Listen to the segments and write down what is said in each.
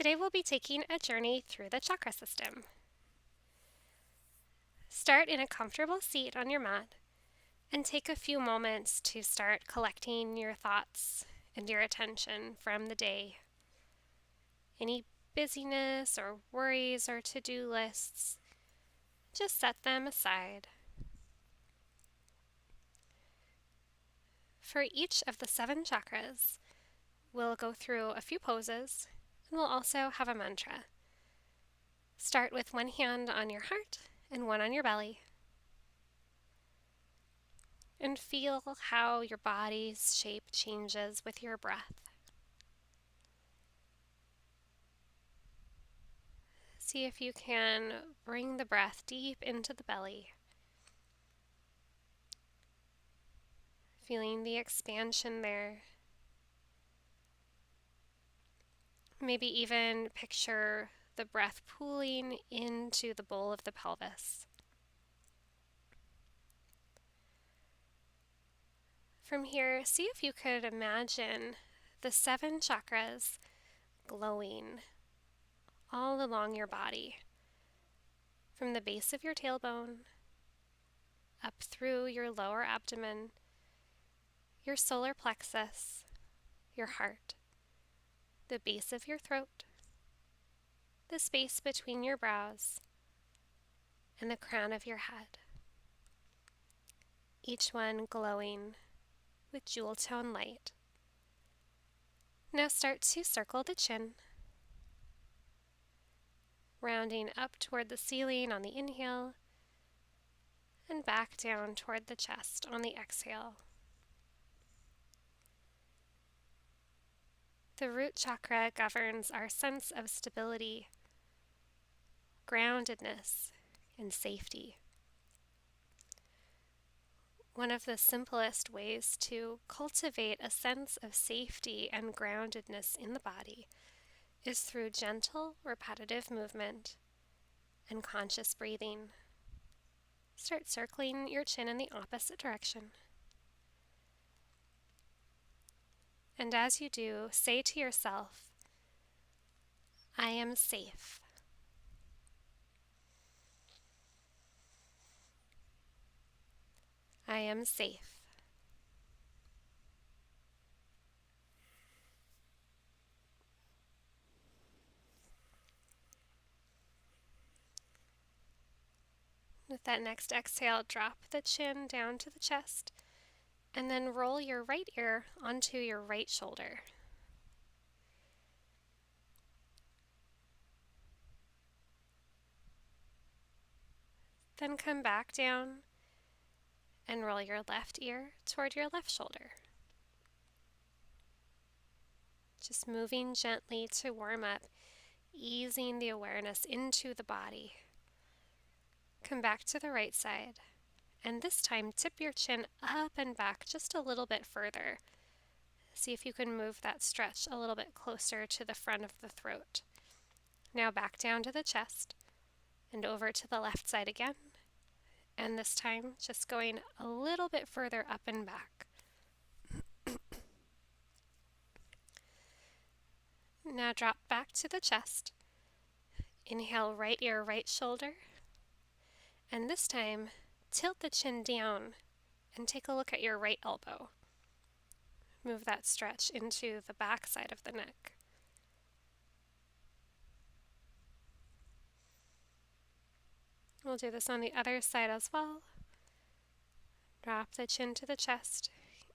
Today we'll be taking a journey through the chakra system. Start in a comfortable seat on your mat and take a few moments to start collecting your thoughts and your attention from the day. Any busyness or worries or to-do lists, just set them aside. For each of the 7 chakras, we'll go through a few poses and we'll also have a mantra. Start with one hand on your heart and one on your belly. And feel how your body's shape changes with your breath. See if you can bring the breath deep into the belly, feeling the expansion there. Maybe even picture the breath pooling into the bowl of the pelvis. From here, see if you could imagine the 7 chakras glowing all along your body, from the base of your tailbone, up through your lower abdomen, your solar plexus, your heart, the base of your throat, the space between your brows, and the crown of your head. Each one glowing with jewel tone light. Now start to circle the chin, rounding up toward the ceiling on the inhale and back down toward the chest on the exhale. The root chakra governs our sense of stability, groundedness, and safety. One of the simplest ways to cultivate a sense of safety and groundedness in the body is through gentle, repetitive movement and conscious breathing. Start circling your chin in the opposite direction. And as you do, say to yourself, I am safe. I am safe. With that next exhale, drop the chin down to the chest, and then roll your right ear onto your right shoulder. Then come back down and roll your left ear toward your left shoulder. Just moving gently to warm up, easing the awareness into the body. Come back to the right side, and this time tip your chin up and back just a little bit further. See if you can move that stretch a little bit closer to the front of the throat. Now back down to the chest and over to the left side again, and this time just going a little bit further up and back. Now drop back to the chest. Inhale, right ear, right shoulder. And this time, tilt the chin down and take a look at your right elbow. Move that stretch into the back side of the neck. We'll do this on the other side as well. Drop the chin to the chest.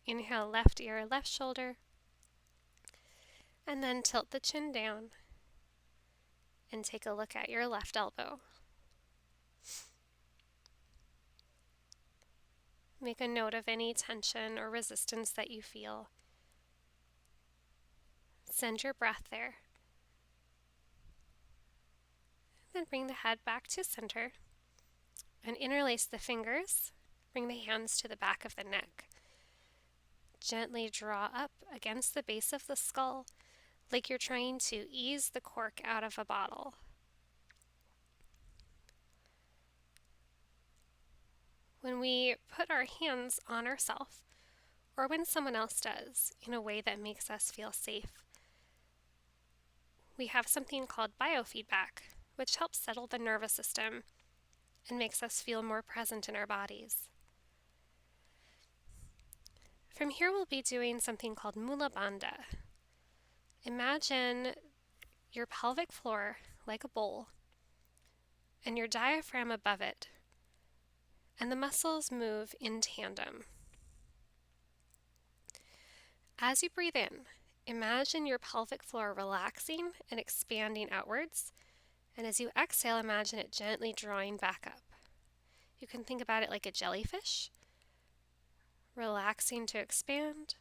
Inhale, left ear, left shoulder. And then tilt the chin down and take a look at your left elbow. Make a note of any tension or resistance that you feel. Send your breath there. Then bring the head back to center and interlace the fingers. Bring the hands to the back of the neck. Gently draw up against the base of the skull like you're trying to ease the cork out of a bottle. When we put our hands on ourselves, or when someone else does, in a way that makes us feel safe, we have something called biofeedback, which helps settle the nervous system and makes us feel more present in our bodies. From here, we'll be doing something called Mula Bandha. Imagine your pelvic floor like a bowl and your diaphragm above it, and the muscles move in tandem. As you breathe in, imagine your pelvic floor relaxing and expanding outwards, and as you exhale, imagine it gently drawing back up. You can think about it like a jellyfish, relaxing to expand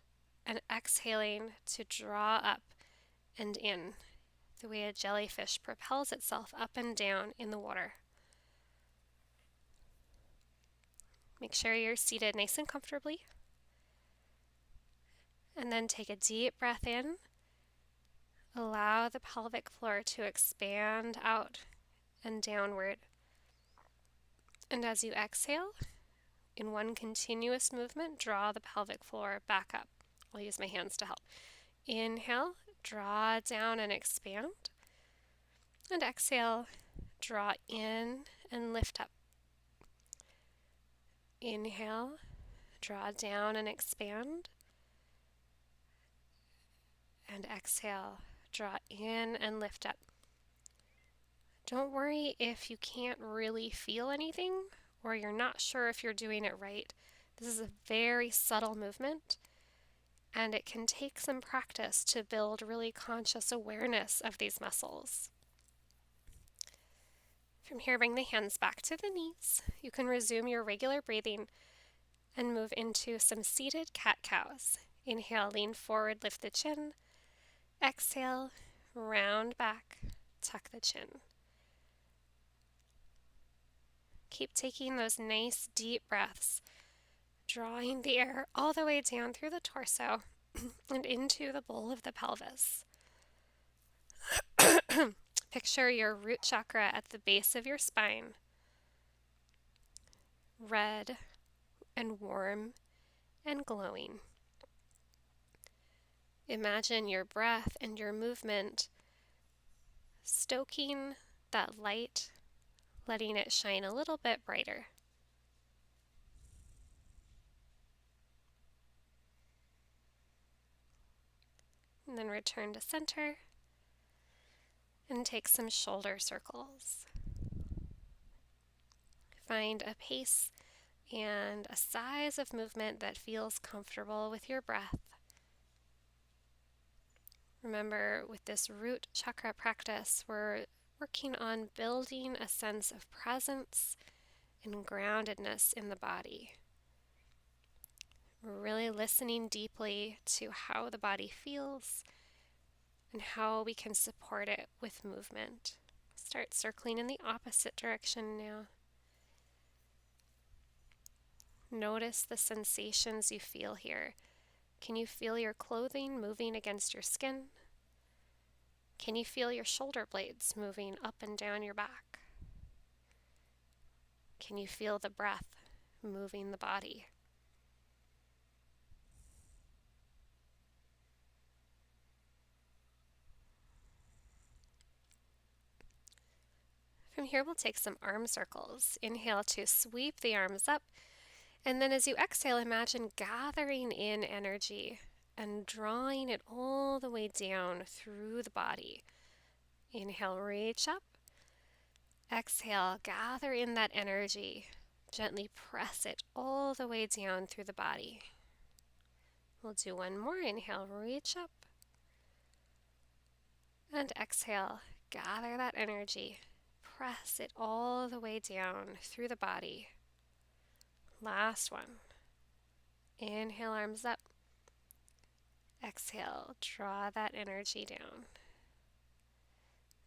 and exhaling to draw up and in, the way a jellyfish propels itself up and down in the water. Make sure you're seated nice and comfortably, and then take a deep breath in. Allow the pelvic floor to expand out and downward. And as you exhale, in one continuous movement, draw the pelvic floor back up. I'll use my hands to help. Inhale, draw down and expand. And exhale, draw in and lift up. Inhale, draw down and expand. And exhale, draw in and lift up. Don't worry if you can't really feel anything or you're not sure if you're doing it right. This is a very subtle movement, and it can take some practice to build really conscious awareness of these muscles. From here, bring the hands back to the knees. You can resume your regular breathing and move into some seated cat-cows. Inhale, lean forward, lift the chin. Exhale, round back, tuck the chin. Keep taking those nice deep breaths, drawing the air all the way down through the torso and into the bowl of the pelvis. Picture your root chakra at the base of your spine, red and warm and glowing. Imagine your breath and your movement stoking that light, letting it shine a little bit brighter. And then return to center and take some shoulder circles. Find a pace and a size of movement that feels comfortable with your breath. Remember, with this root chakra practice, we're working on building a sense of presence and groundedness in the body. We're really listening deeply to how the body feels and how we can support it with movement. Start circling in the opposite direction now. Notice the sensations you feel here. Can you feel your clothing moving against your skin? Can you feel your shoulder blades moving up and down your back? Can you feel the breath moving the body? From here, we'll take some arm circles. Inhale to sweep the arms up, and then as you exhale, imagine gathering in energy and drawing it all the way down through the body. Inhale, reach up. Exhale, gather in that energy. Gently press it all the way down through the body. We'll do one more. Inhale, reach up. And exhale, gather that energy. Press it all the way down through the body. Last one. Inhale, arms up. Exhale, draw that energy down.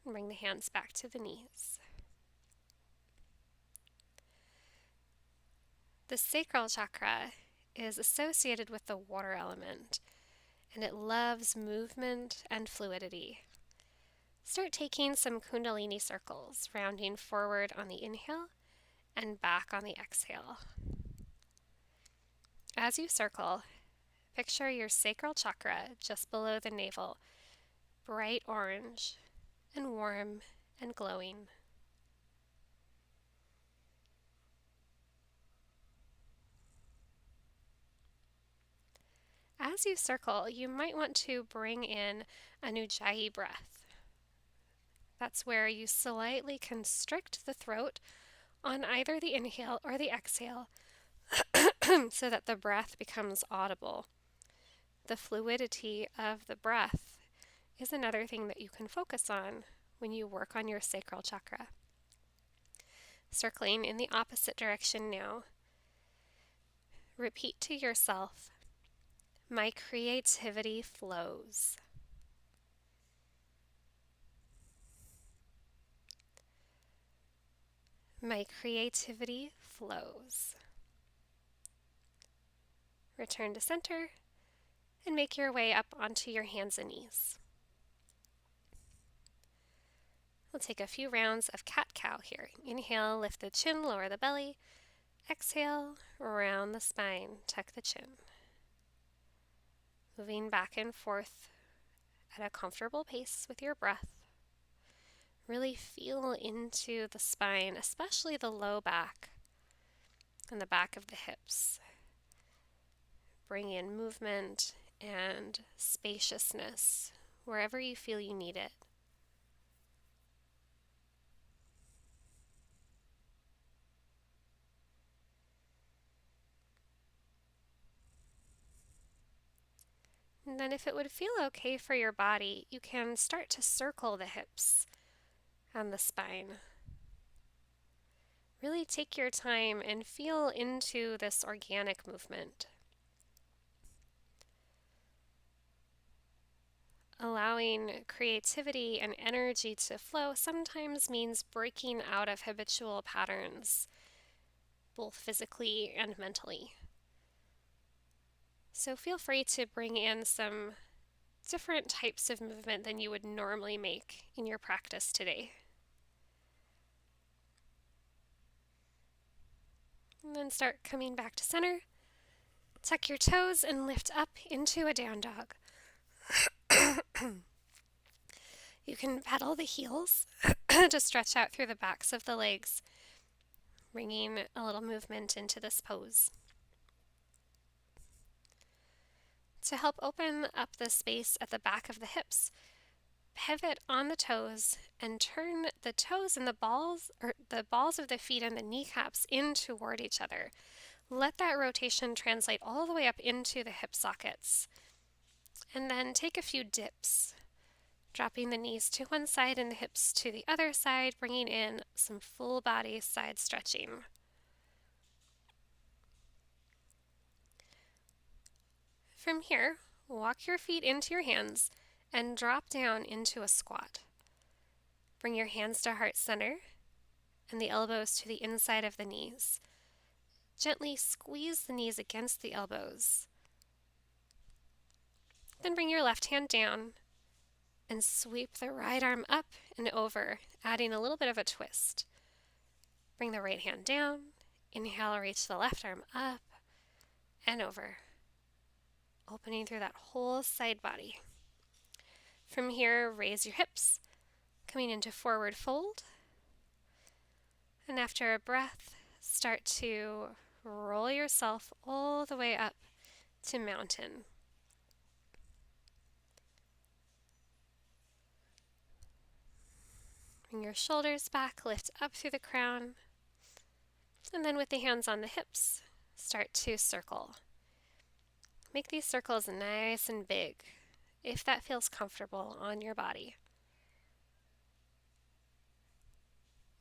And bring the hands back to the knees. The sacral chakra is associated with the water element, and it loves movement and fluidity. Start taking some kundalini circles, rounding forward on the inhale and back on the exhale. As you circle, picture your sacral chakra just below the navel, bright orange, warm, and glowing. As you circle, you might want to bring in an ujjayi breath. That's where you slightly constrict the throat on either the inhale or the exhale so that the breath becomes audible. The fluidity of the breath is another thing that you can focus on when you work on your sacral chakra. Circling in the opposite direction now. Repeat to yourself, my creativity flows. My creativity flows. Return to center and make your way up onto your hands and knees. We'll take a few rounds of cat-cow here. Inhale, lift the chin, lower the belly. Exhale, round the spine, tuck the chin. Moving back and forth at a comfortable pace with your breath. Really feel into the spine, especially the low back and the back of the hips. Bring in movement and spaciousness wherever you feel you need it. And then if it would feel okay for your body, you can start to circle the hips and the spine. Really take your time and feel into this organic movement. Allowing creativity and energy to flow sometimes means breaking out of habitual patterns, both physically and mentally. So feel free to bring in some different types of movement than you would normally make in your practice today. And then start coming back to center. Tuck your toes and lift up into a down dog. You can pedal the heels to stretch out through the backs of the legs, bringing a little movement into this pose. To help open up the space at the back of the hips, pivot on the toes and turn the toes and the balls of the feet and the kneecaps in toward each other. Let that rotation translate all the way up into the hip sockets. And then take a few dips, dropping the knees to one side and the hips to the other side, bringing in some full body side stretching. From here, walk your feet into your hands and drop down into a squat. Bring your hands to heart center and the elbows to the inside of the knees. Gently squeeze the knees against the elbows. Then bring your left hand down and sweep the right arm up and over, adding a little bit of a twist. Bring the right hand down. Inhale, reach the left arm up and over, opening through that whole side body. From here, raise your hips, coming into forward fold. And after a breath, start to roll yourself all the way up to mountain. Bring your shoulders back, lift up through the crown. And then with the hands on the hips, start to circle. Make these circles nice and big, if that feels comfortable on your body.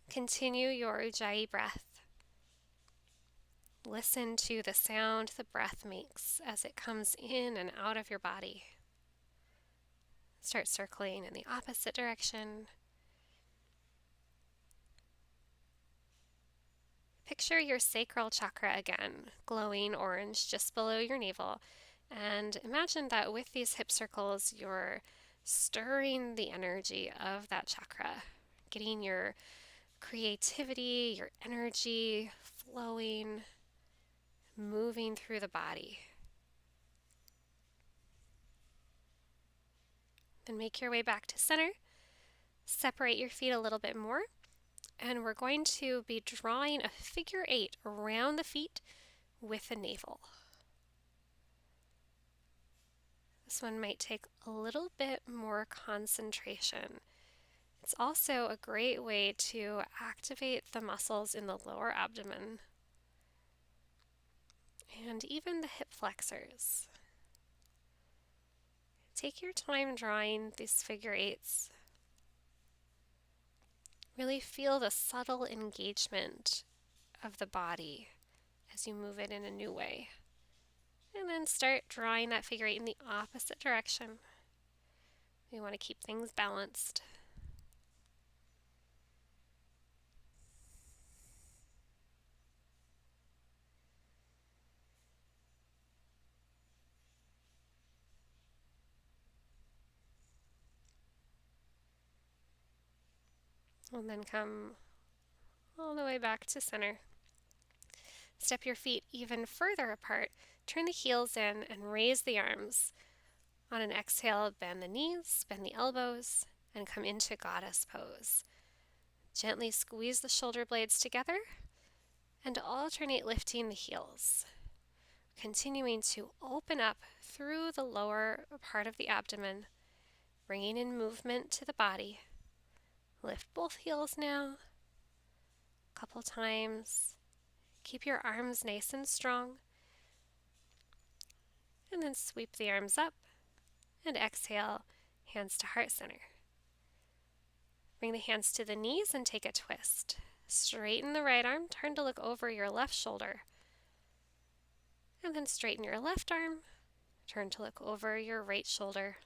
Continue your ujjayi breath. Listen to the sound the breath makes as it comes in and out of your body. Start circling in the opposite direction. Picture your sacral chakra again, glowing orange just below your navel. And imagine that with these hip circles, you're stirring the energy of that chakra, getting your creativity, your energy flowing, moving through the body. Then make your way back to center. Separate your feet a little bit more, and we're going to be drawing a figure 8 around the feet with the navel. This one might take a little bit more concentration. It's also a great way to activate the muscles in the lower abdomen and even the hip flexors. Take your time drawing these figure 8s. Really feel the subtle engagement of the body as you move it in a new way. And then start drawing that figure 8 in the opposite direction. We want to keep things balanced. And then come all the way back to center. Step your feet even further apart. Turn the heels in and raise the arms. On an exhale, bend the knees, bend the elbows, and come into goddess pose. Gently squeeze the shoulder blades together and alternate lifting the heels. Continuing to open up through the lower part of the abdomen, bringing in movement to the body. Lift both heels now. A couple times. Keep your arms nice and strong. And then sweep the arms up and exhale, hands to heart center. Bring the hands to the knees and take a twist. Straighten the right arm, turn to look over your left shoulder. And then straighten your left arm, turn to look over your right shoulder.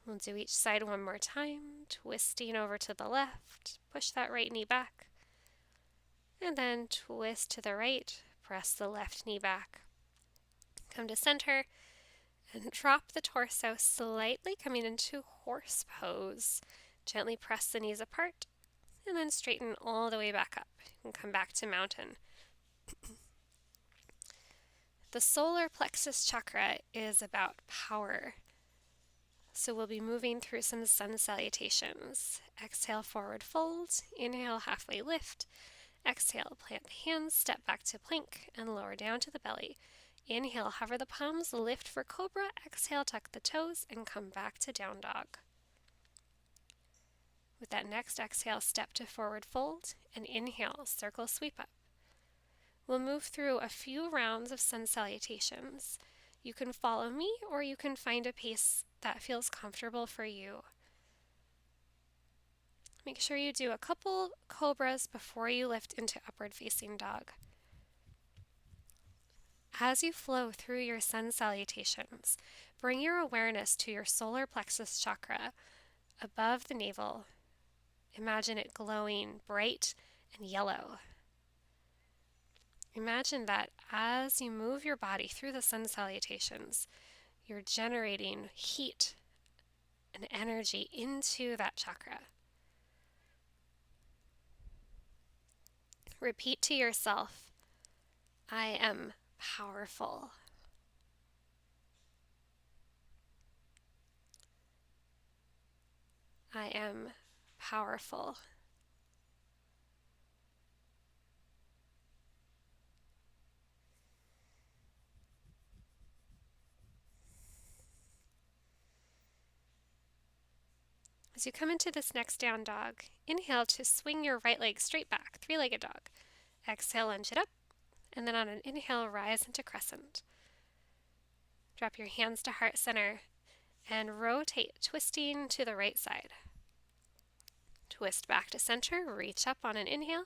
We'll do each side one more time, twisting over to the left, push that right knee back. And then twist to the right, press the left knee back. Come to center and drop the torso slightly, coming into horse pose. Gently press the knees apart and then straighten all the way back up and come back to mountain. The solar plexus chakra is about power. So we'll be moving through some sun salutations. Exhale, forward fold. Inhale, halfway lift. Exhale, plant the hands, step back to plank, and lower down to the belly. Inhale, hover the palms, lift for cobra. Exhale, tuck the toes, and come back to down dog. With that next exhale, step to forward fold, and inhale, circle sweep up. We'll move through a few rounds of sun salutations. You can follow me, or you can find a pace that feels comfortable for you. Make sure you do a couple cobras before you lift into upward facing dog. As you flow through your sun salutations, bring your awareness to your solar plexus chakra above the navel. Imagine it glowing bright and yellow. Imagine that as you move your body through the sun salutations, you're generating heat and energy into that chakra. Repeat to yourself, I am powerful. I am powerful. As you come into this next down dog, inhale to swing your right leg straight back, three-legged dog. Exhale, lunge it up, and then on an inhale, rise into crescent. Drop your hands to heart center and rotate, twisting to the right side. Twist back to center, reach up on an inhale,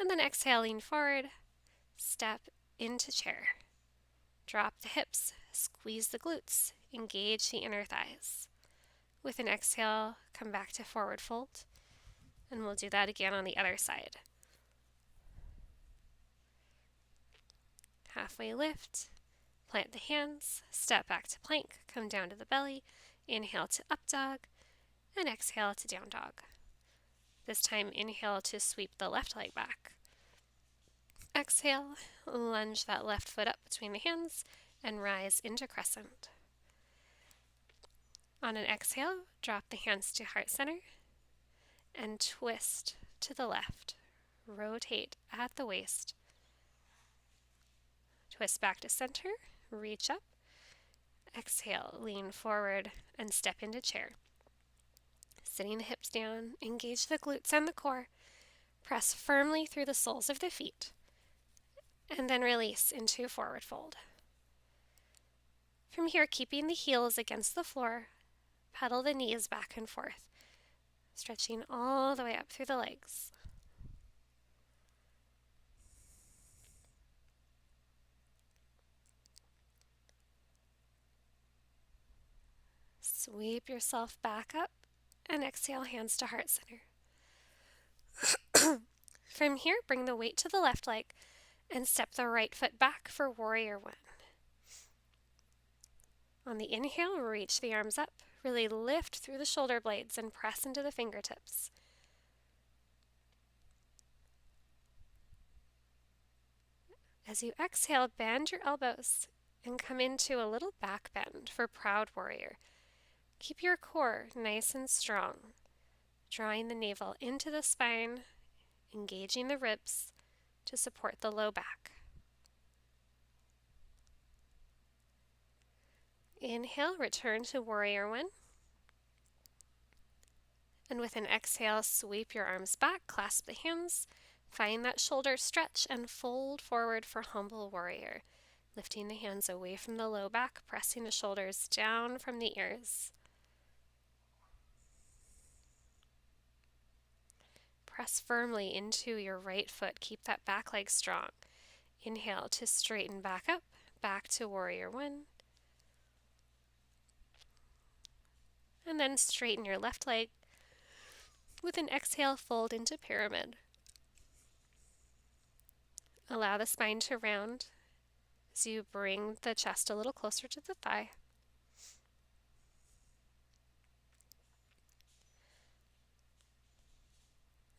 and then exhale, lean forward, step into chair. Drop the hips, squeeze the glutes, engage the inner thighs. With an exhale, come back to forward fold, and we'll do that again on the other side. Halfway lift, plant the hands, step back to plank, come down to the belly, inhale to up dog, and exhale to down dog. This time, inhale to sweep the left leg back. Exhale, lunge that left foot up between the hands, and rise into crescent. On an exhale, drop the hands to heart center and twist to the left. Rotate at the waist. Twist back to center, reach up. Exhale, lean forward and step into chair. Sitting the hips down, engage the glutes and the core. Press firmly through the soles of the feet. And then release into forward fold. From here, keeping the heels against the floor, pedal the knees back and forth, stretching all the way up through the legs. Sweep yourself back up and exhale, hands to heart center. From here, bring the weight to the left leg and step the right foot back for warrior one. On the inhale, reach the arms up. Really lift through the shoulder blades and press into the fingertips. As you exhale, bend your elbows and come into a little back bend for proud warrior. Keep your core nice and strong, drawing the navel into the spine, engaging the ribs to support the low back. Inhale, return to warrior one. And with an exhale, sweep your arms back, clasp the hands, find that shoulder stretch and fold forward for humble warrior. Lifting the hands away from the low back, pressing the shoulders down from the ears. Press firmly into your right foot. Keep that back leg strong. Inhale to straighten back up, back to warrior one. And then straighten your left leg. With an exhale, fold into pyramid. Allow the spine to round as you bring the chest a little closer to the thigh.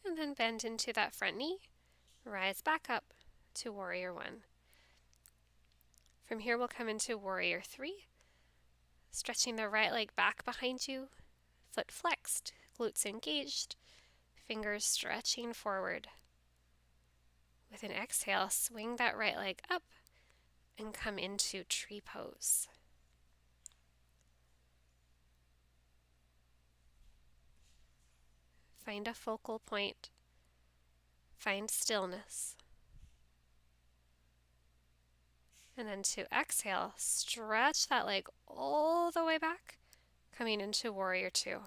And then bend into that front knee. Rise back up to warrior one. From here, we'll come into warrior three. Stretching the right leg back behind you, foot flexed, glutes engaged, fingers stretching forward. With an exhale, swing that right leg up and come into tree pose. Find a focal point. Find stillness. And then to exhale, stretch that leg all the way back, coming into warrior two.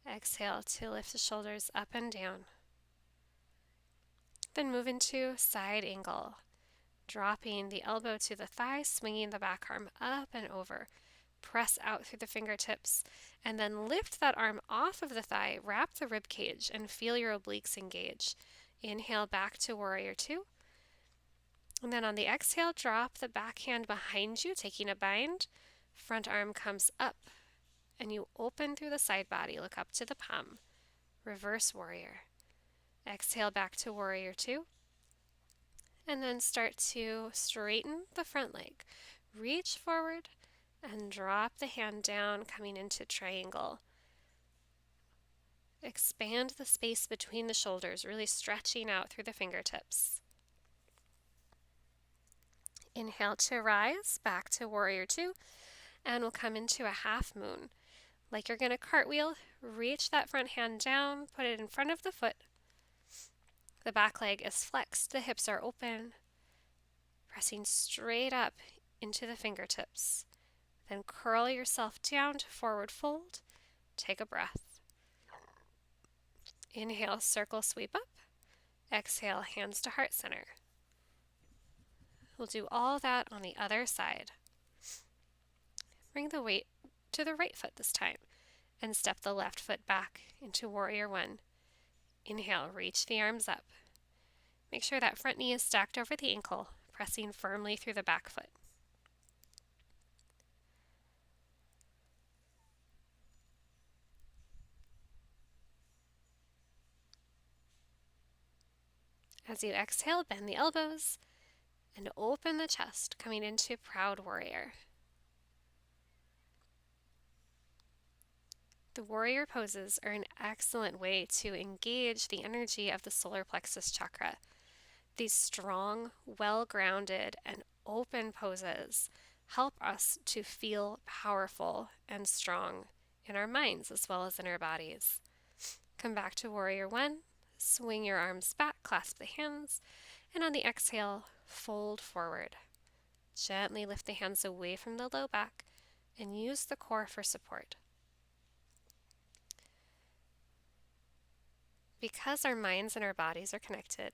Exhale to lift the shoulders up and down. Then move into side angle, dropping the elbow to the thigh, swinging the back arm up and over. Press out through the fingertips, and then lift that arm off of the thigh, wrap the rib cage, and feel your obliques engage. Inhale back to warrior two. And then on the exhale, drop the back hand behind you, taking a bind. Front arm comes up, and you open through the side body. Look up to the palm. Reverse warrior. Exhale back to warrior two. And then start to straighten the front leg. Reach forward and drop the hand down, coming into triangle. Expand the space between the shoulders, really stretching out through the fingertips. Inhale to rise, back to warrior two, and we'll come into a half moon. Like you're going to cartwheel, reach that front hand down, put it in front of the foot. The back leg is flexed, the hips are open, pressing straight up into the fingertips. Then curl yourself down to forward fold. Take a breath. Inhale, circle sweep up. Exhale, hands to heart center. We'll do all that on the other side. Bring the weight to the right foot this time and step the left foot back into warrior one. Inhale, reach the arms up. Make sure that front knee is stacked over the ankle, pressing firmly through the back foot. As you exhale, bend the elbows And open the chest, coming into Proud Warrior. The warrior poses are an excellent way to engage the energy of the solar plexus chakra. These strong, well-grounded, and open poses help us to feel powerful and strong in our minds as well as in our bodies. Come back to Warrior One, swing your arms back, clasp the hands, and on the exhale, fold forward. Gently lift the hands away from the low back and use the core for support. Because our minds and our bodies are connected,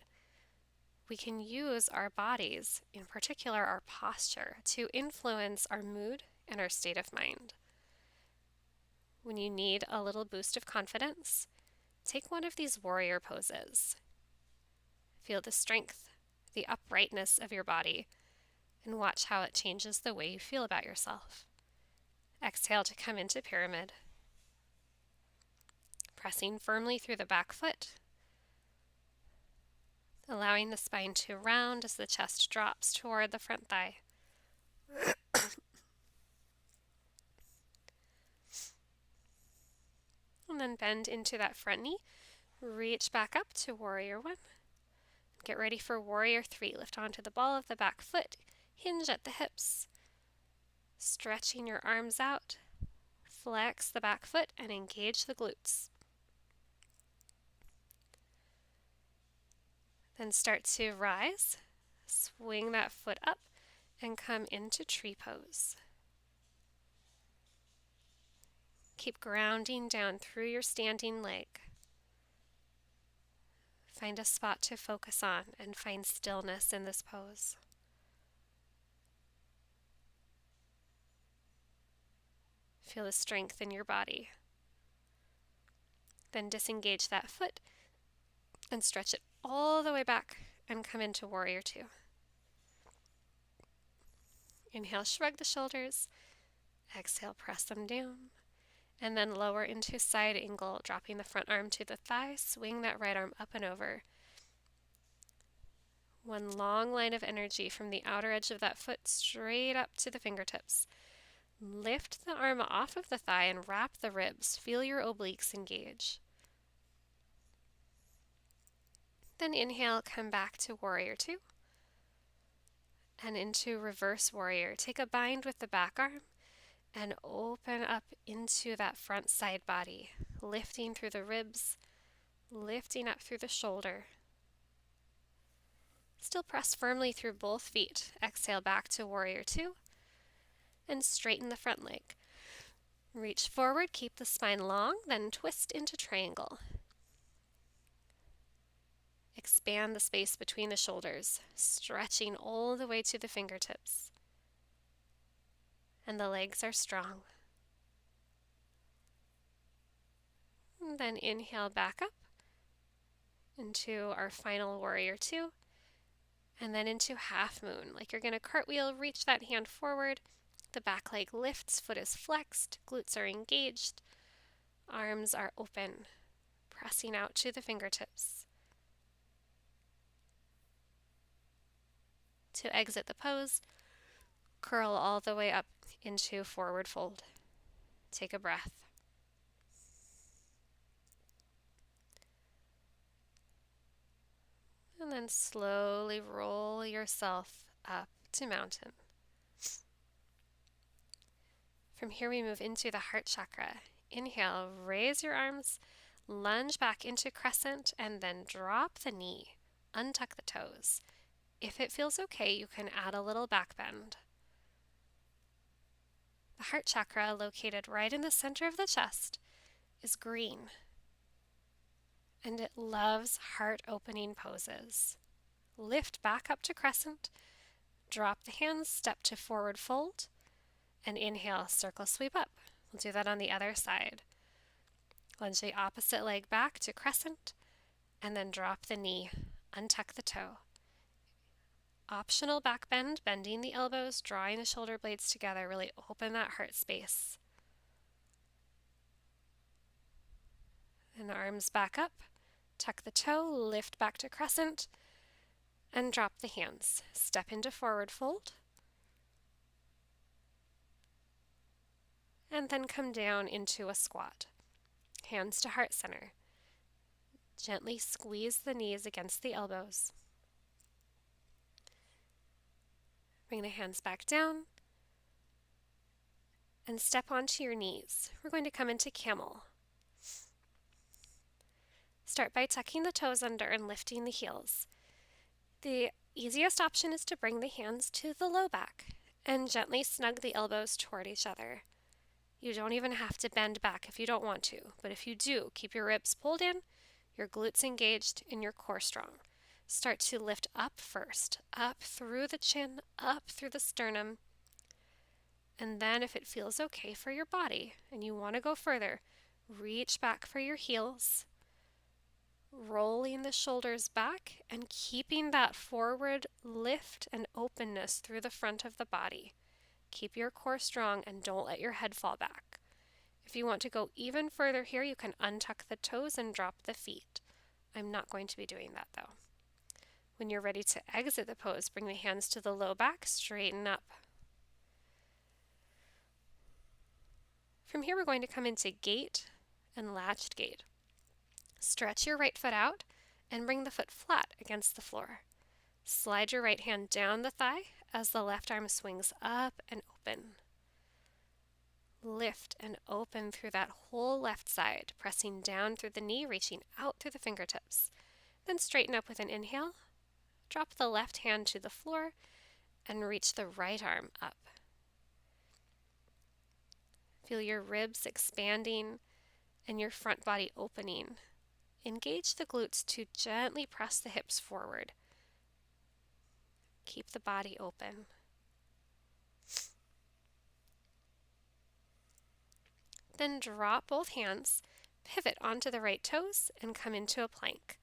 we can use our bodies, in particular our posture, to influence our mood and our state of mind. When you need a little boost of confidence, take one of these warrior poses. Feel the strength, the uprightness of your body, and watch how it changes the way you feel about yourself. Exhale to come into pyramid, pressing firmly through the back foot, allowing the spine to round as the chest drops toward the front thigh. And then bend into that front knee. Reach back up to Warrior One. Get ready for Warrior Three. Lift onto the ball of the back foot. Hinge at the hips. Stretching your arms out. Flex the back foot and engage the glutes. Then start to rise. Swing that foot up and come into tree pose. Keep grounding down through your standing leg. Find a spot to focus on and find stillness in this pose. Feel the strength in your body. Then disengage that foot and stretch it all the way back and come into Warrior Two. Inhale, shrug the shoulders. Exhale, press them down. And then lower into side angle, dropping the front arm to the thigh. Swing that right arm up and over. One long line of energy from the outer edge of that foot straight up to the fingertips. Lift the arm off of the thigh and wrap the ribs. Feel your obliques engage. Then inhale, come back to Warrior Two. And into Reverse Warrior. Take a bind with the back arm and open up into that front side body, lifting through the ribs, lifting up through the shoulder. Still press firmly through both feet. Exhale back to Warrior Two and straighten the front leg. Reach forward, keep the spine long, then twist into triangle. Expand the space between the shoulders, stretching all the way to the fingertips. And the legs are strong. And then inhale back up into our final Warrior Two, and then into Half Moon. Like you're going to cartwheel, reach that hand forward, the back leg lifts, foot is flexed, glutes are engaged, arms are open, pressing out to the fingertips. To exit the pose, curl all the way up into forward fold. Take a breath. And then slowly roll yourself up to mountain. From here we move into the heart chakra. Inhale, raise your arms, lunge back into crescent, and then drop the knee. Untuck the toes. If it feels okay, you can add a little back bend. The heart chakra, located right in the center of the chest, is green, and it loves heart-opening poses. Lift back up to crescent, drop the hands, step to forward fold, and inhale, circle sweep up. We'll do that on the other side. Lunge the opposite leg back to crescent, and then drop the knee, untuck the toe. Optional back bend, bending the elbows, drawing the shoulder blades together, really open that heart space. And arms back up, tuck the toe, lift back to crescent, and drop the hands. Step into forward fold, and then come down into a squat. Hands to heart center. Gently squeeze the knees against the elbows. Bring the hands back down and step onto your knees. We're going to come into camel. Start by tucking the toes under and lifting the heels. The easiest option is to bring the hands to the low back and gently snug the elbows toward each other. You don't even have to bend back if you don't want to, but if you do, keep your ribs pulled in, your glutes engaged, and your core strong. Start to lift up first, up through the chin, up through the sternum, and then if it feels okay for your body and you want to go further, reach back for your heels, rolling the shoulders back and keeping that forward lift and openness through the front of the body. Keep your core strong and don't let your head fall back. If you want to go even further here, you can untuck the toes and drop the feet. I'm not going to be doing that though. When you're ready to exit the pose, bring the hands to the low back, straighten up. From here, we're going to come into gate and latched gate. Stretch your right foot out and bring the foot flat against the floor. Slide your right hand down the thigh as the left arm swings up and open. Lift and open through that whole left side, pressing down through the knee, reaching out through the fingertips. Then straighten up with an inhale. Drop the left hand to the floor and reach the right arm up. Feel your ribs expanding and your front body opening. Engage the glutes to gently press the hips forward. Keep the body open. Then drop both hands, pivot onto the right toes, and come into a plank.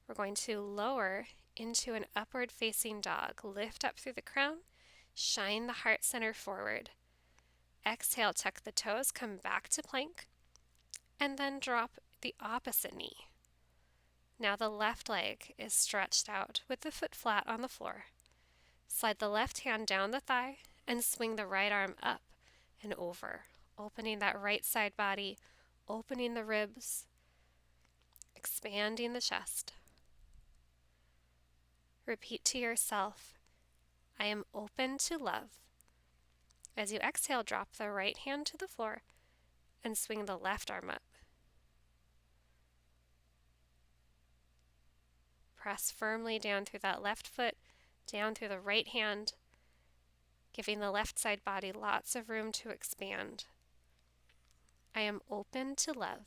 We're going to lower into an upward facing dog. Lift up through the crown, shine the heart center forward. Exhale, tuck the toes, come back to plank, and then drop the opposite knee. Now the left leg is stretched out with the foot flat on the floor. Slide the left hand down the thigh and swing the right arm up and over, opening that right side body, opening the ribs, expanding the chest. Repeat to yourself, I am open to love. As you exhale, drop the right hand to the floor and swing the left arm up. Press firmly down through that left foot, down through the right hand, giving the left side body lots of room to expand. I am open to love.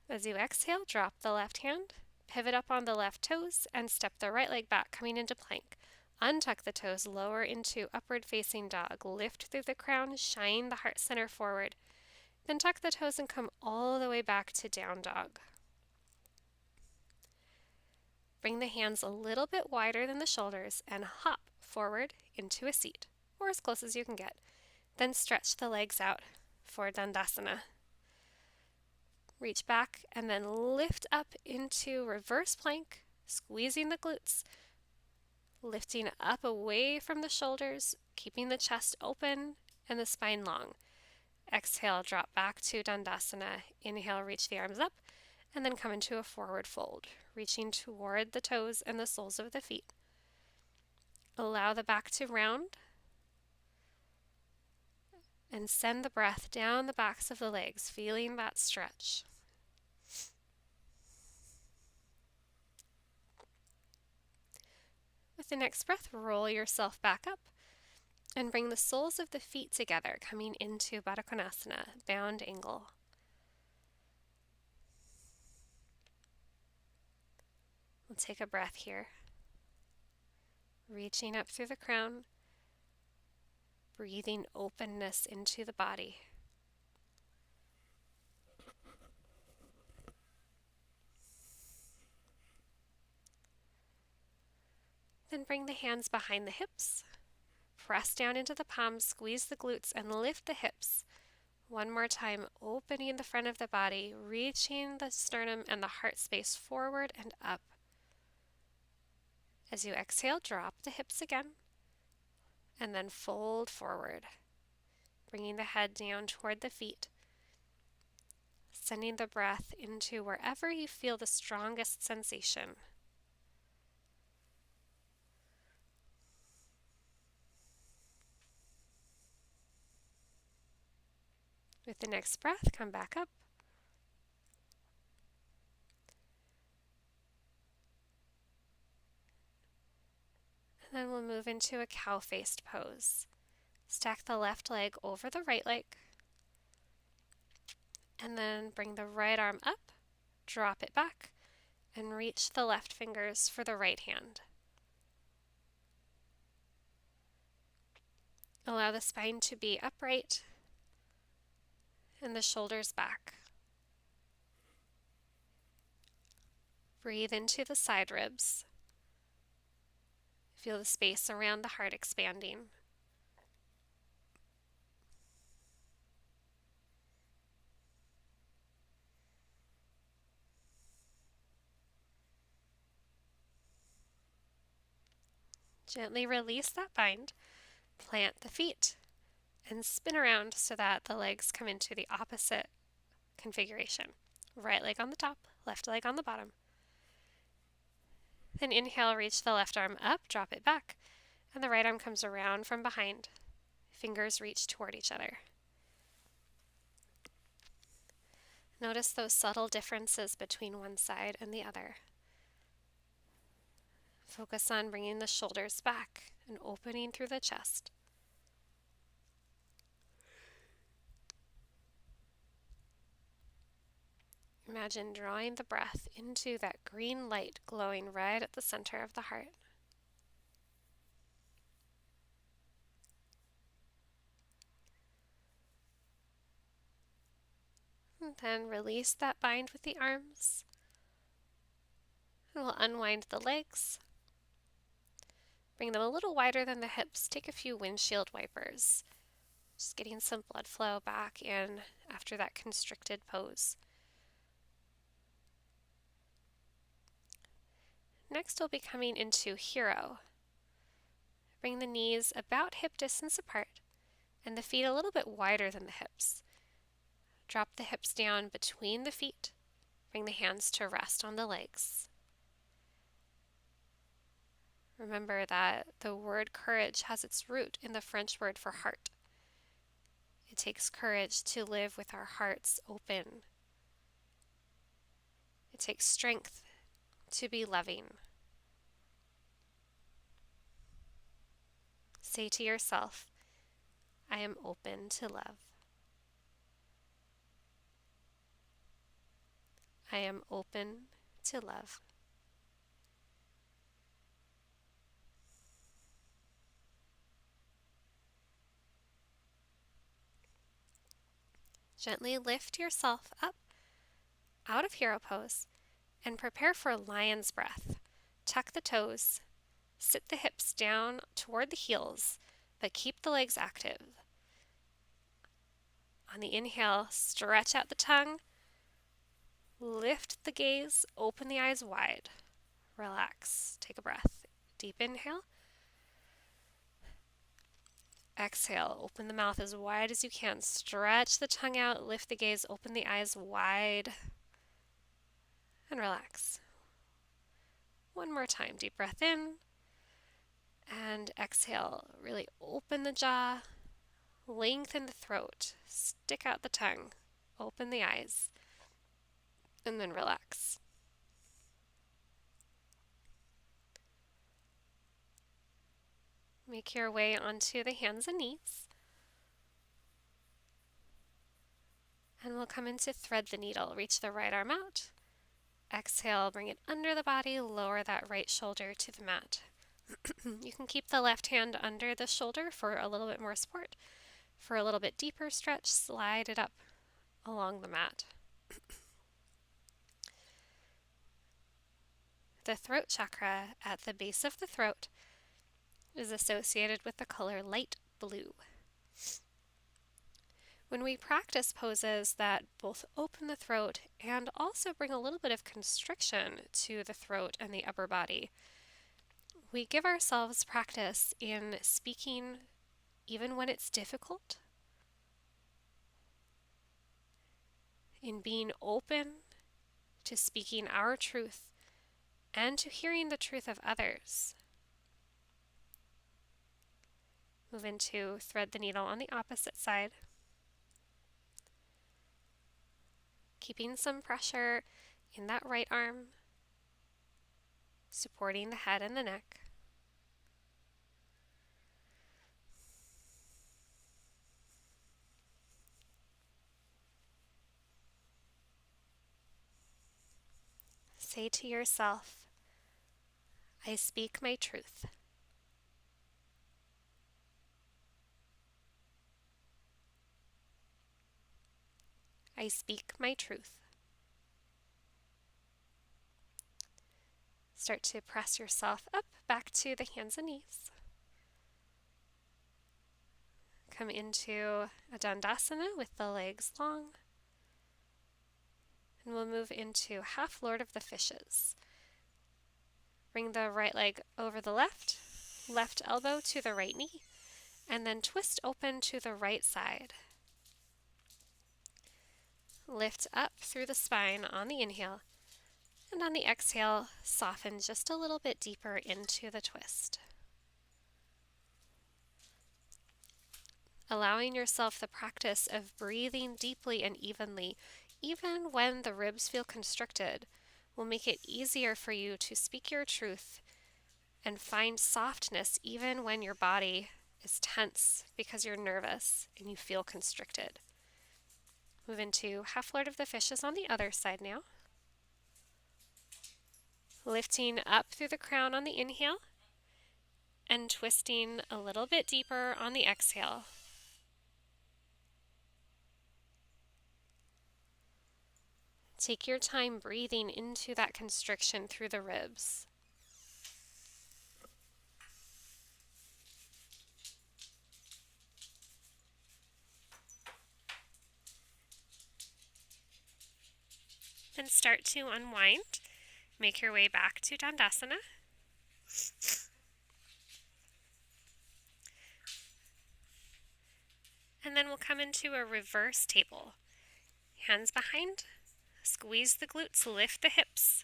As you exhale, drop the left hand, pivot up on the left toes, and step the right leg back, coming into plank. Untuck the toes, lower into upward facing dog. Lift through the crown, shine the heart center forward. Then tuck the toes and come all the way back to down dog. Bring the hands a little bit wider than the shoulders and hop forward into a seat, or as close as you can get. Then stretch the legs out for Dandasana. Reach back and then lift up into reverse plank, squeezing the glutes, lifting up away from the shoulders, keeping the chest open and the spine long. Exhale, drop back to Dandasana. Inhale, reach the arms up, and then come into a forward fold, reaching toward the toes and the soles of the feet. Allow the back to round, and send the breath down the backs of the legs, feeling that stretch. With the next breath, roll yourself back up and bring the soles of the feet together, coming into Baddha Konasana, bound angle. We'll take a breath here. Reaching up through the crown, breathing openness into the body. Then bring the hands behind the hips. Press down into the palms, squeeze the glutes, and lift the hips. One more time, opening the front of the body, reaching the sternum and the heart space forward and up. As you exhale, drop the hips again, and then fold forward, bringing the head down toward the feet, sending the breath into wherever you feel the strongest sensation. With the next breath, come back up. And then we'll move into a cow-faced pose. Stack the left leg over the right leg, and then bring the right arm up, drop it back, and reach the left fingers for the right hand. Allow the spine to be upright and the shoulders back. Breathe into the side ribs. Feel the space around the heart expanding. Gently release that bind, plant the feet, and spin around so that the legs come into the opposite configuration. Right leg on the top, left leg on the bottom. Then inhale, reach the left arm up, drop it back, and the right arm comes around from behind. Fingers reach toward each other. Notice those subtle differences between one side and the other. Focus on bringing the shoulders back and opening through the chest. Imagine drawing the breath into that green light glowing right at the center of the heart. And then release that bind with the arms. And we'll unwind the legs. Bring them a little wider than the hips. Take a few windshield wipers. Just getting some blood flow back in after that constricted pose. Next, we'll be coming into hero. Bring the knees about hip distance apart and the feet a little bit wider than the hips. Drop the hips down between the feet. Bring the hands to rest on the legs. Remember that the word courage has its root in the French word for heart. It takes courage to live with our hearts open. It takes strength to be loving. Say to yourself, I am open to love. I am open to love. Gently lift yourself up out of hero pose and prepare for lion's breath. Tuck the toes, sit the hips down toward the heels, but keep the legs active. On the inhale, stretch out the tongue, lift the gaze, open the eyes wide, relax, take a breath. Deep inhale. Exhale, open the mouth as wide as you can, stretch the tongue out, lift the gaze, open the eyes wide, and relax. One more time, deep breath in, and exhale, really open the jaw, lengthen the throat, stick out the tongue, open the eyes, and then relax. Make your way onto the hands and knees. And we'll come into thread the needle. Reach the right arm out. Exhale, bring it under the body, lower that right shoulder to the mat. You can keep the left hand under the shoulder for a little bit more support. For a little bit deeper stretch, slide it up along the mat. The throat chakra at the base of the throat is associated with the color light blue. When we practice poses that both open the throat and also bring a little bit of constriction to the throat and the upper body, we give ourselves practice in speaking even when it's difficult, in being open to speaking our truth and to hearing the truth of others. Move into thread the needle on the opposite side, keeping some pressure in that right arm, supporting the head and the neck. Say to yourself, I speak my truth. I speak my truth. Start to press yourself up, back to the hands and knees. Come into a Dandasana with the legs long. And we'll move into half Lord of the Fishes. Bring the right leg over the left elbow to the right knee, and then twist open to the right side. Lift up through the spine on the inhale, and on the exhale, soften just a little bit deeper into the twist. Allowing yourself the practice of breathing deeply and evenly, even when the ribs feel constricted, will make it easier for you to speak your truth and find softness even when your body is tense because you're nervous and you feel constricted. Move into half Lord of the Fishes on the other side now. Lifting up through the crown on the inhale and twisting a little bit deeper on the exhale. Take your time breathing into that constriction through the ribs. Then start to unwind. Make your way back to Dandasana. And then we'll come into a reverse table. Hands behind, squeeze the glutes, lift the hips.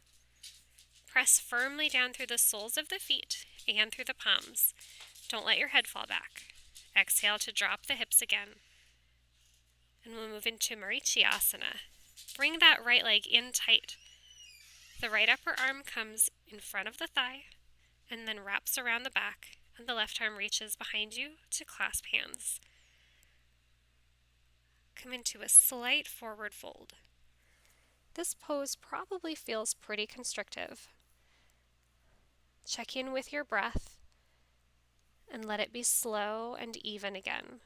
Press firmly down through the soles of the feet and through the palms. Don't let your head fall back. Exhale to drop the hips again. And we'll move into Marichi Asana. Bring that right leg in tight. The right upper arm comes in front of the thigh and then wraps around the back, and the left arm reaches behind you to clasp hands. Come into a slight forward fold. This pose probably feels pretty constrictive. Check in with your breath and let it be slow and even again.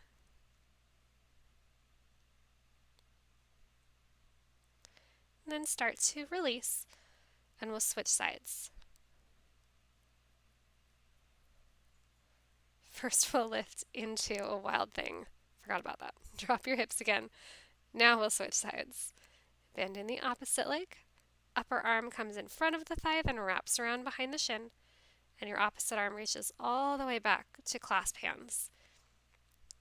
And then start to release, and we'll switch sides. First, we'll lift into a wild thing. Forgot about that. Drop your hips again. Now we'll switch sides. Bend in the opposite leg. Upper arm comes in front of the thigh, then wraps around behind the shin, and your opposite arm reaches all the way back to clasp hands.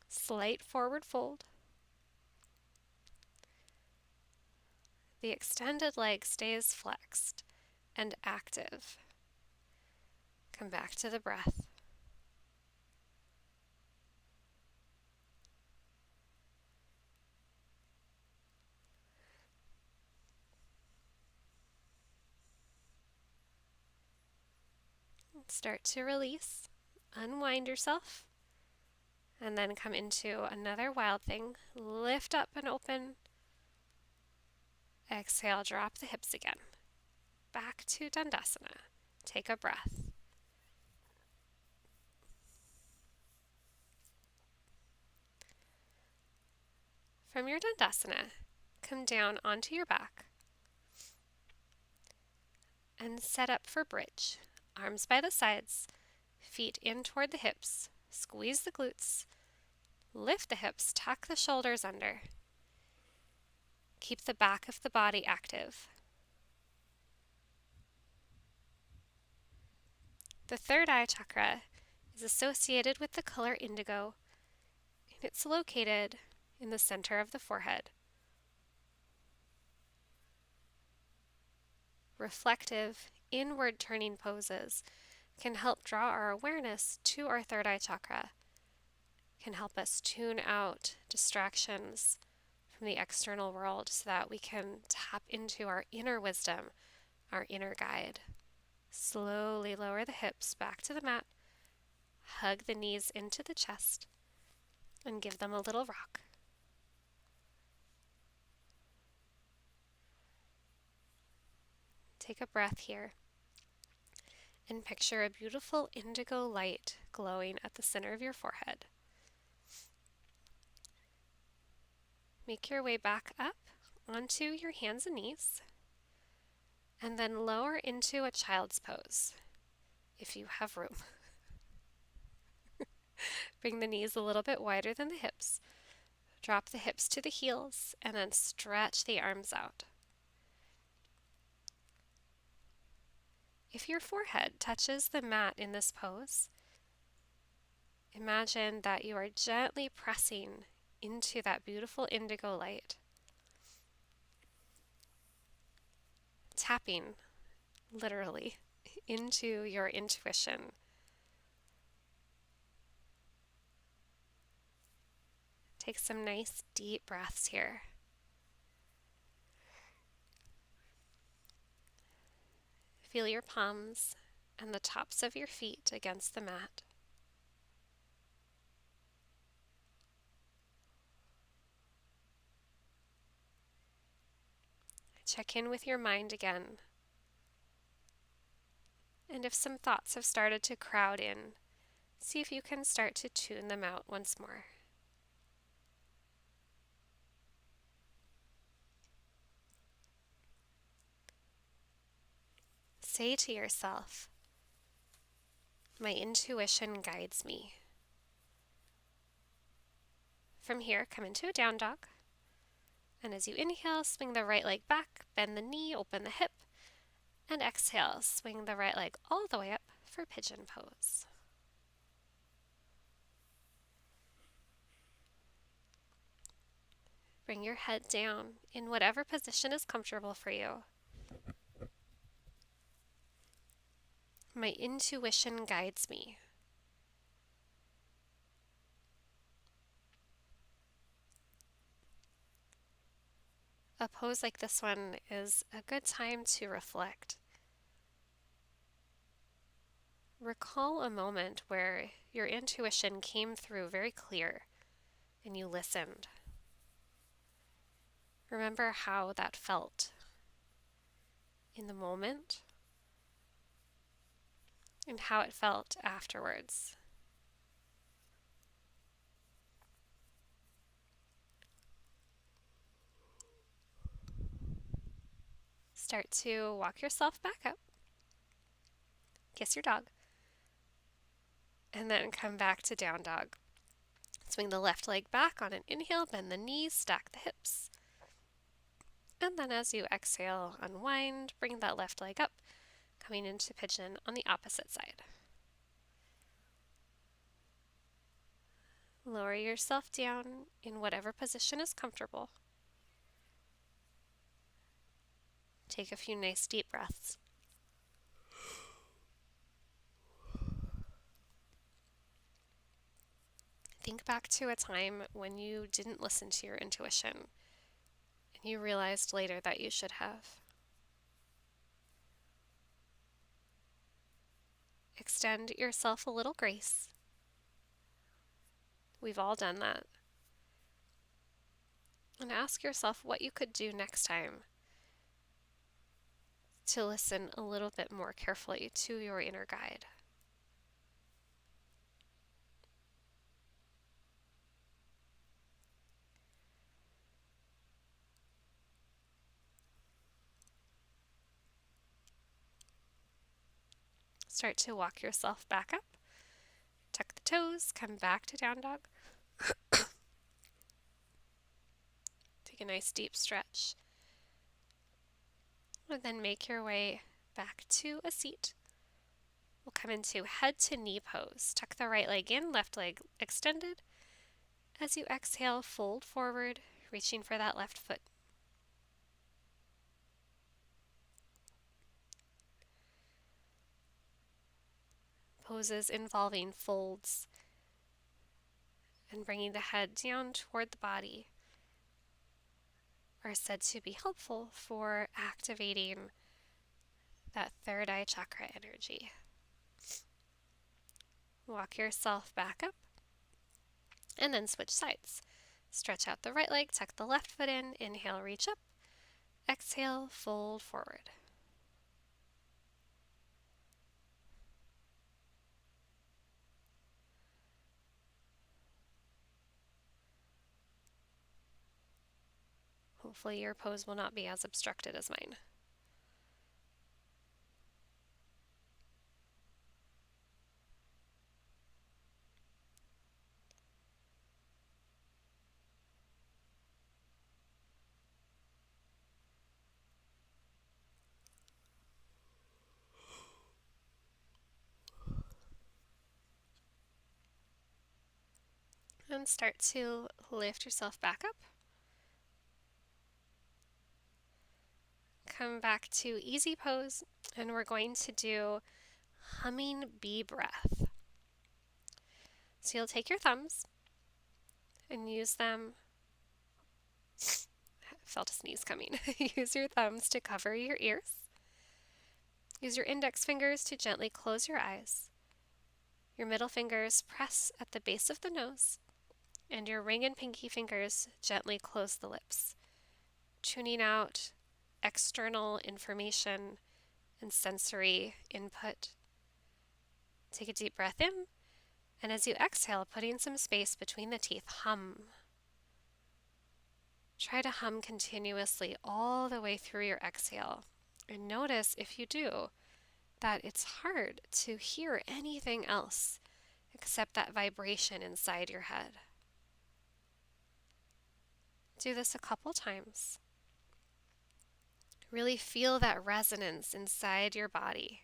Slight forward fold. The extended leg stays flexed and active. Come back to the breath. Start to release. Unwind yourself. And then come into another wild thing. Lift up and open. Exhale, drop the hips again. Back to Dandasana. Take a breath. From your Dandasana, come down onto your back and set up for bridge. Arms by the sides, feet in toward the hips. Squeeze the glutes. Lift the hips, tuck the shoulders under. Keep the back of the body active. The third eye chakra is associated with the color indigo, and it's located in the center of the forehead. Reflective, inward turning poses can help draw our awareness to our third eye chakra, can help us tune out distractions from the external world so that we can tap into our inner wisdom, our inner guide. Slowly lower the hips back to the mat, hug the knees into the chest, and give them a little rock. Take a breath here and picture a beautiful indigo light glowing at the center of your forehead. Make your way back up onto your hands and knees, and then lower into a child's pose, if you have room. Bring the knees a little bit wider than the hips. Drop the hips to the heels, and then stretch the arms out. If your forehead touches the mat in this pose, imagine that you are gently pressing into that beautiful indigo light, tapping, literally, into your intuition. Take some nice deep breaths here. Feel your palms and the tops of your feet against the mat. Check in with your mind again. And if some thoughts have started to crowd in, see if you can start to tune them out once more. Say to yourself, "My intuition guides me." From here, come into a down dog. And as you inhale, swing the right leg back, bend the knee, open the hip. And exhale, swing the right leg all the way up for pigeon pose. Bring your head down in whatever position is comfortable for you. My intuition guides me. A pose like this one is a good time to reflect. Recall a moment where your intuition came through very clear and you listened. Remember how that felt in the moment and how it felt afterwards. Start to walk yourself back up. Kiss your dog. And then come back to down dog. Swing the left leg back on an inhale, bend the knees, stack the hips. And then as you exhale, unwind, bring that left leg up, coming into pigeon on the opposite side. Lower yourself down in whatever position is comfortable. Take a few nice deep breaths. Think back to a time when you didn't listen to your intuition and you realized later that you should have. Extend yourself a little grace. We've all done that. And ask yourself what you could do next time to listen a little bit more carefully to your inner guide. Start to walk yourself back up. Tuck the toes, come back to down dog. Take a nice deep stretch. And then make your way back to a seat. We'll come into head to knee pose. Tuck the right leg in, left leg extended. As you exhale, fold forward, reaching for that left foot. Poses involving folds and bringing the head down toward the body are said to be helpful for activating that third eye chakra energy. Walk yourself back up and then switch sides. Stretch out the right leg, tuck the left foot in, inhale, reach up, exhale, fold forward. Hopefully your pose will not be as obstructed as mine. And start to lift yourself back up. Come back to easy pose, and we're going to do humming bee breath. So you'll take your thumbs and use them. Felt a sneeze coming. Use your thumbs to cover your ears. Use your index fingers to gently close your eyes. Your middle fingers press at the base of the nose, and your ring and pinky fingers gently close the lips, tuning out external information and sensory input. Take a deep breath in, and as you exhale, putting some space between the teeth, hum. Try to hum continuously all the way through your exhale. And notice, if you do, that it's hard to hear anything else except that vibration inside your head. Do this a couple times. Really feel that resonance inside your body.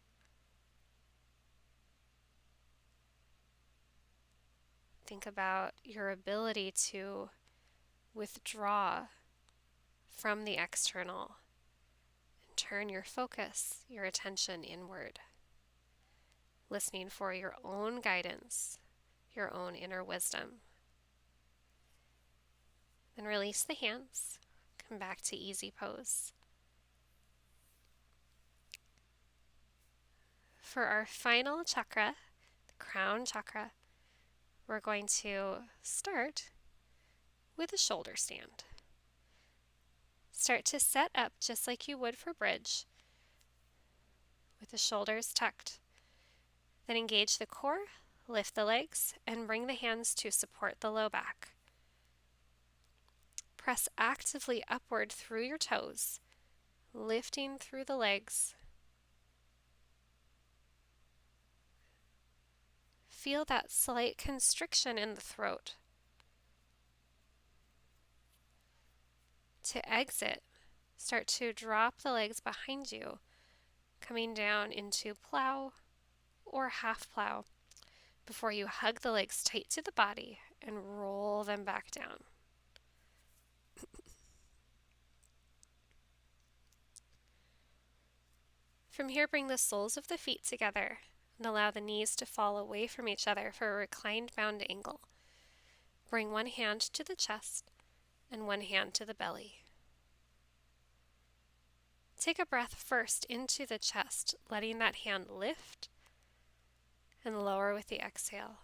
Think about your ability to withdraw from the external and turn your focus, your attention inward, listening for your own guidance, your own inner wisdom. Then release the hands, come back to easy pose. For our final chakra, the crown chakra, we're going to start with a shoulder stand. Start to set up just like you would for bridge, with the shoulders tucked. Then engage the core, lift the legs, and bring the hands to support the low back. Press actively upward through your toes, lifting through the legs. Feel that slight constriction in the throat. To exit, start to drop the legs behind you, coming down into plow or half plow before you hug the legs tight to the body and roll them back down. From here, bring the soles of the feet together and allow the knees to fall away from each other for a reclined bound angle. Bring one hand to the chest and one hand to the belly. Take a breath first into the chest, letting that hand lift and lower with the exhale.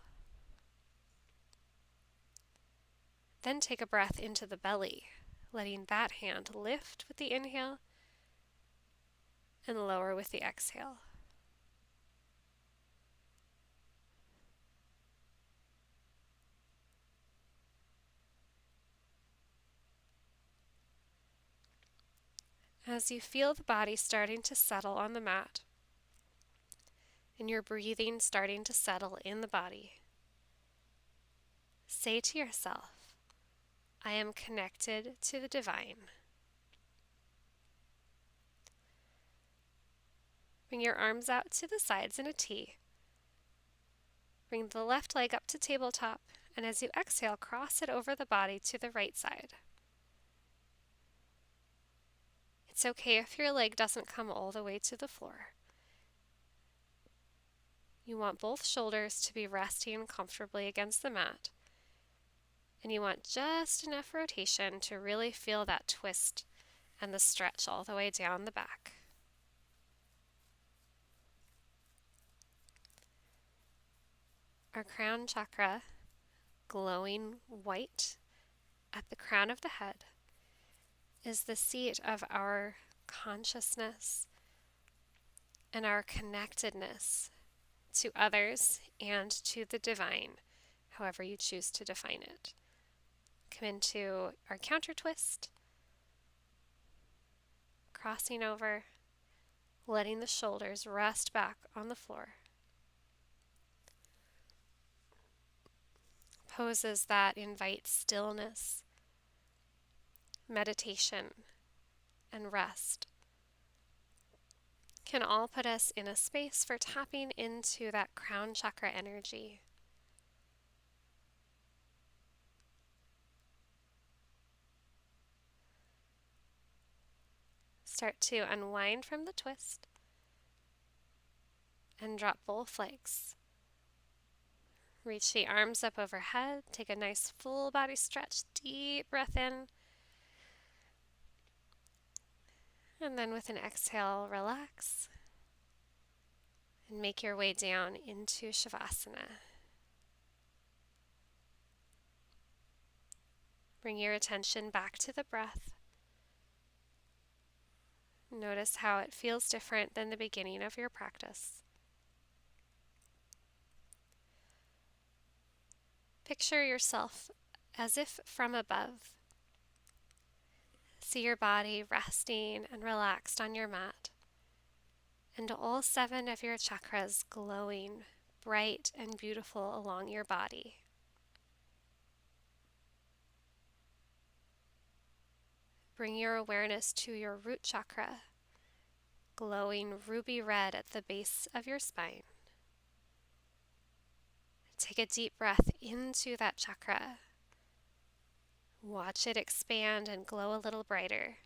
Then take a breath into the belly, letting that hand lift with the inhale and lower with the exhale. As you feel the body starting to settle on the mat and your breathing starting to settle in the body, Say to yourself, I am connected to the divine. Bring your arms out to the sides in a T. Bring the left leg up to tabletop, and as you exhale, cross it over the body to the right side. It's okay if your leg doesn't come all the way to the floor. You want both shoulders to be resting comfortably against the mat, and you want just enough rotation to really feel that twist and the stretch all the way down the back. Our crown chakra, glowing white at the crown of the head, is the seat of our consciousness and our connectedness to others and to the divine, however you choose to define it. Come into our counter twist, crossing over, letting the shoulders rest back on the floor. Poses that invite stillness, meditation, and rest can all put us in a space for tapping into that crown chakra energy. Start to unwind from the twist and drop both legs. Reach the arms up overhead. Take a nice full body stretch. Deep breath in. And then with an exhale, relax. And make your way down into Shavasana. Bring your attention back to the breath. Notice how it feels different than the beginning of your practice. Picture yourself as if from above. See your body resting and relaxed on your mat, and all 7 of your chakras glowing bright and beautiful along your body. Bring your awareness to your root chakra, glowing ruby red at the base of your spine. Take a deep breath into that chakra. Watch it expand and glow a little brighter.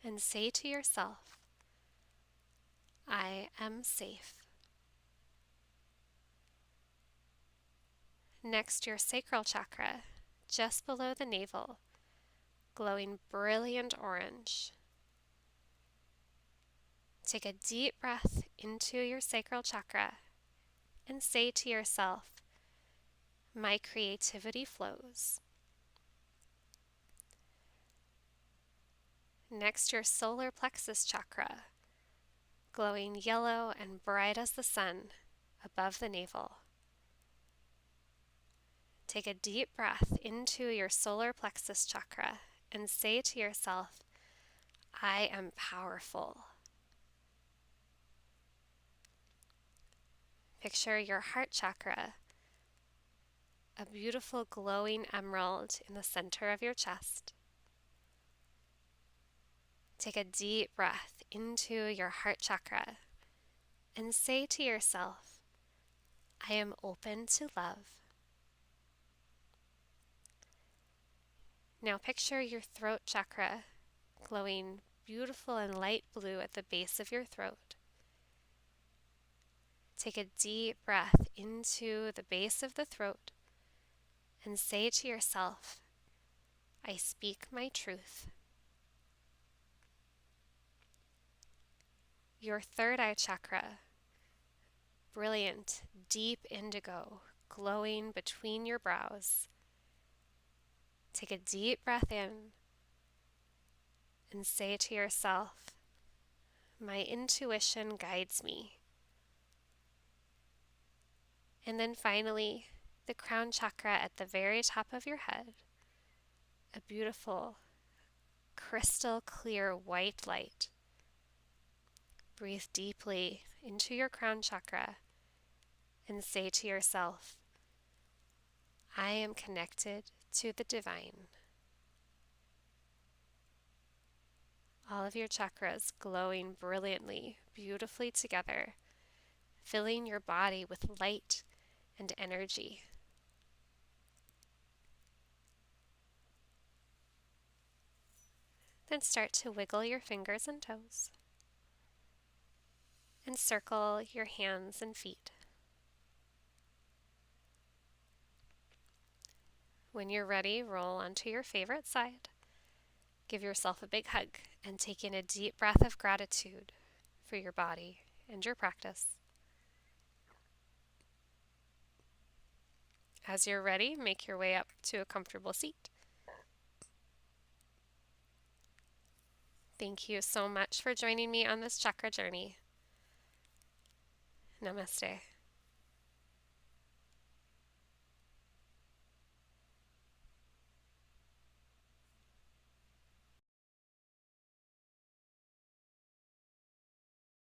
And say to yourself, I am safe. Next, your sacral chakra, just below the navel, glowing brilliant orange. Take a deep breath into your sacral chakra and say to yourself, my creativity flows. Next, your solar plexus chakra, glowing yellow and bright as the sun above the navel. Take a deep breath into your solar plexus chakra and say to yourself, I am powerful. Picture your heart chakra, a beautiful glowing emerald in the center of your chest. Take a deep breath into your heart chakra and say to yourself, I am open to love. Now picture your throat chakra glowing beautiful and light blue at the base of your throat. Take a deep breath into the base of the throat and say to yourself, I speak my truth. Your third eye chakra, brilliant, deep indigo, glowing between your brows. Take a deep breath in and say to yourself, my intuition guides me. And then finally, the crown chakra at the very top of your head, a beautiful, crystal clear white light. Breathe deeply into your crown chakra and say to yourself, I am connected to the divine. All of your chakras glowing brilliantly, beautifully together, filling your body with light and energy. Then start to wiggle your fingers and toes and circle your hands and feet. When you're ready, roll onto your favorite side. Give yourself a big hug and take in a deep breath of gratitude for your body and your practice. As you're ready, make your way up to a comfortable seat. Thank you so much for joining me on this chakra journey. Namaste.